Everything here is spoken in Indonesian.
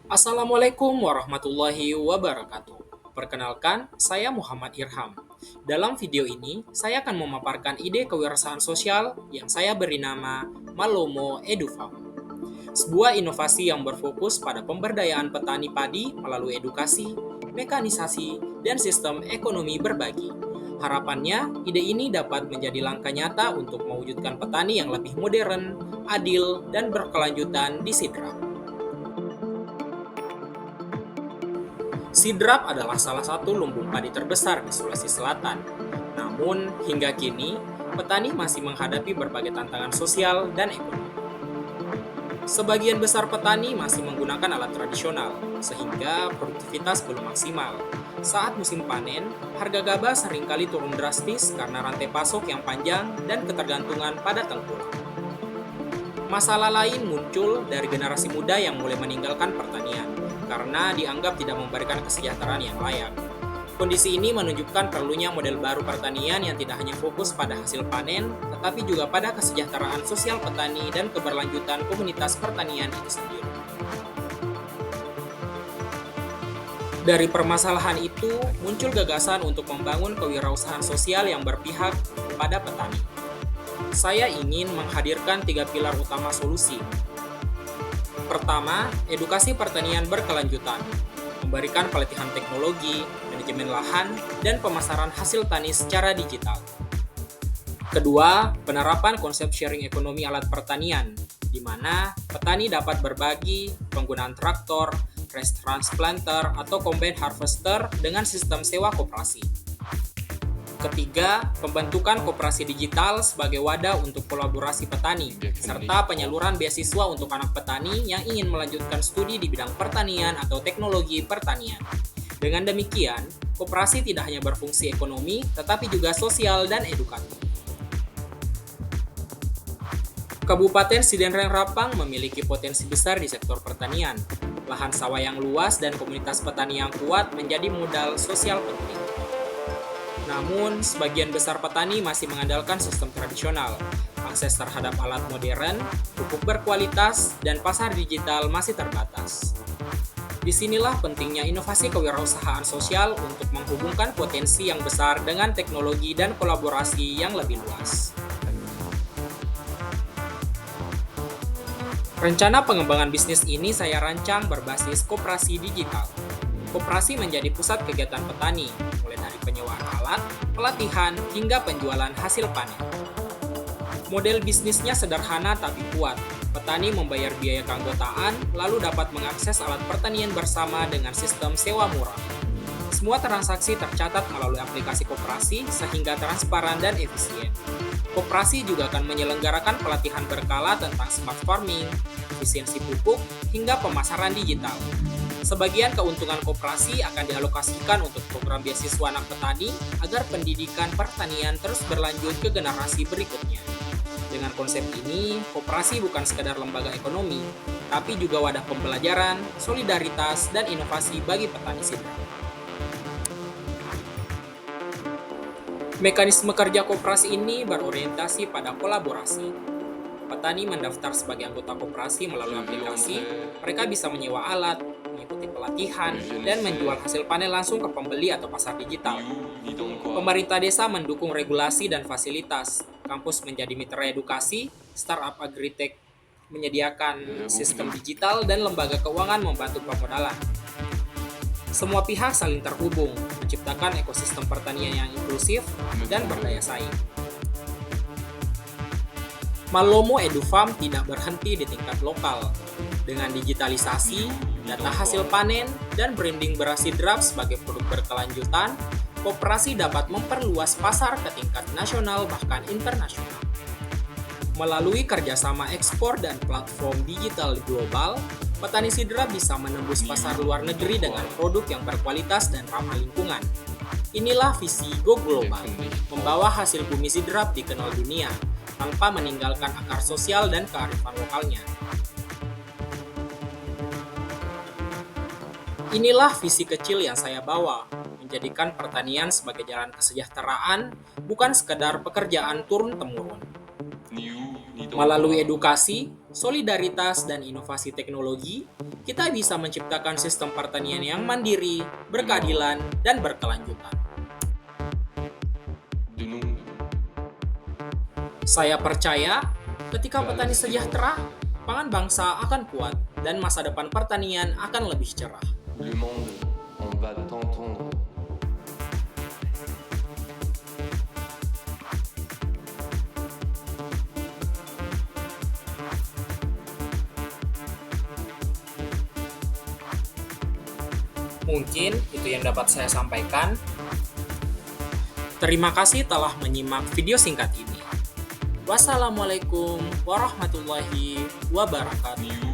Assalamualaikum warahmatullahi wabarakatuh. Perkenalkan, saya Muhammad Irham. Dalam video ini, saya akan memaparkan ide kewirausahaan sosial yang saya beri nama Malomo EduFarm. Sebuah inovasi yang berfokus pada pemberdayaan petani padi melalui edukasi, mekanisasi, dan sistem ekonomi berbagi. Harapannya, ide ini dapat menjadi langkah nyata untuk mewujudkan petani yang lebih modern, adil, dan berkelanjutan di Sidrap. Sidrap adalah salah satu lumbung padi terbesar di Sulawesi Selatan. Namun, hingga kini, petani masih menghadapi berbagai tantangan sosial dan ekonomi. Sebagian besar petani masih menggunakan alat tradisional, sehingga produktivitas belum maksimal. Saat musim panen, harga gabah seringkali turun drastis karena rantai pasok yang panjang dan ketergantungan pada tengkulak. Masalah lain muncul dari generasi muda yang mulai meninggalkan pertanian karena dianggap tidak memberikan kesejahteraan yang layak. Kondisi ini menunjukkan perlunya model baru pertanian yang tidak hanya fokus pada hasil panen, tetapi juga pada kesejahteraan sosial petani dan keberlanjutan komunitas pertanian itu sendiri. Dari permasalahan itu, muncul gagasan untuk membangun kewirausahaan sosial yang berpihak pada petani. Saya ingin menghadirkan 3 pilar utama solusi. Pertama, edukasi pertanian berkelanjutan, memberikan pelatihan teknologi, manajemen lahan, dan pemasaran hasil tani secara digital. Kedua, penerapan konsep sharing ekonomi alat pertanian, di mana petani dapat berbagi penggunaan traktor, raise transplanter, atau combine harvester dengan sistem sewa koperasi. Ketiga, pembentukan koperasi digital sebagai wadah untuk kolaborasi petani, serta penyaluran beasiswa untuk anak petani yang ingin melanjutkan studi di bidang pertanian atau teknologi pertanian. Dengan demikian, koperasi tidak hanya berfungsi ekonomi, tetapi juga sosial dan edukatif. Kabupaten Sidenreng Rapang memiliki potensi besar di sektor pertanian. Lahan sawah yang luas dan komunitas petani yang kuat menjadi modal sosial penting. Namun, sebagian besar petani masih mengandalkan sistem tradisional. Akses terhadap alat modern, pupuk berkualitas, dan pasar digital masih terbatas. Disinilah pentingnya inovasi kewirausahaan sosial untuk menghubungkan potensi yang besar dengan teknologi dan kolaborasi yang lebih luas. Rencana pengembangan bisnis ini saya rancang berbasis koperasi digital. Koperasi menjadi pusat kegiatan petani, mulai dari penyewaan alat, pelatihan, hingga penjualan hasil panen. Model bisnisnya sederhana tapi kuat. Petani membayar biaya keanggotaan, lalu dapat mengakses alat pertanian bersama dengan sistem sewa murah. Semua transaksi tercatat melalui aplikasi koperasi sehingga transparan dan efisien. Koperasi juga akan menyelenggarakan pelatihan berkala tentang smart farming, efisiensi pupuk, hingga pemasaran digital. Sebagian keuntungan koperasi akan dialokasikan untuk program beasiswa anak petani agar pendidikan pertanian terus berlanjut ke generasi berikutnya. Dengan konsep ini, koperasi bukan sekadar lembaga ekonomi, tapi juga wadah pembelajaran, solidaritas, dan inovasi bagi petani Sidrap. Mekanisme kerja koperasi ini berorientasi pada kolaborasi. Petani mendaftar sebagai anggota koperasi melalui aplikasi, mereka bisa menyewa alat, mengikuti pelatihan, dan menjual hasil panen langsung ke pembeli atau pasar digital. Pemerintah desa mendukung regulasi dan fasilitas, kampus menjadi mitra edukasi, startup agritech menyediakan sistem digital, dan lembaga keuangan membantu pemodalan. Semua pihak saling terhubung, menciptakan ekosistem pertanian yang inklusif dan berdaya saing. Malomo EduFarm tidak berhenti di tingkat lokal. Dengan digitalisasi, data hasil panen, dan branding beras Sidrap sebagai produk berkelanjutan, koperasi dapat memperluas pasar ke tingkat nasional bahkan internasional. Melalui kerjasama ekspor dan platform digital global, petani Sidrap bisa menembus pasar luar negeri dengan produk yang berkualitas dan ramah lingkungan. Inilah visi Go Global, membawa hasil bumi Sidrap dikenal dunia, tanpa meninggalkan akar sosial dan kearifan lokalnya. Inilah visi kecil yang saya bawa, menjadikan pertanian sebagai jalan kesejahteraan, bukan sekedar pekerjaan turun-temurun. Melalui edukasi, solidaritas, dan inovasi teknologi, kita bisa menciptakan sistem pertanian yang mandiri, berkeadilan, dan berkelanjutan. Saya percaya, ketika petani sejahtera, pangan bangsa akan kuat dan masa depan pertanian akan lebih cerah. Le monde en va t'entendre. Mungkin itu yang dapat saya sampaikan. Terima kasih telah menyimak video singkat ini. Wassalamualaikum warahmatullahi wabarakatuh.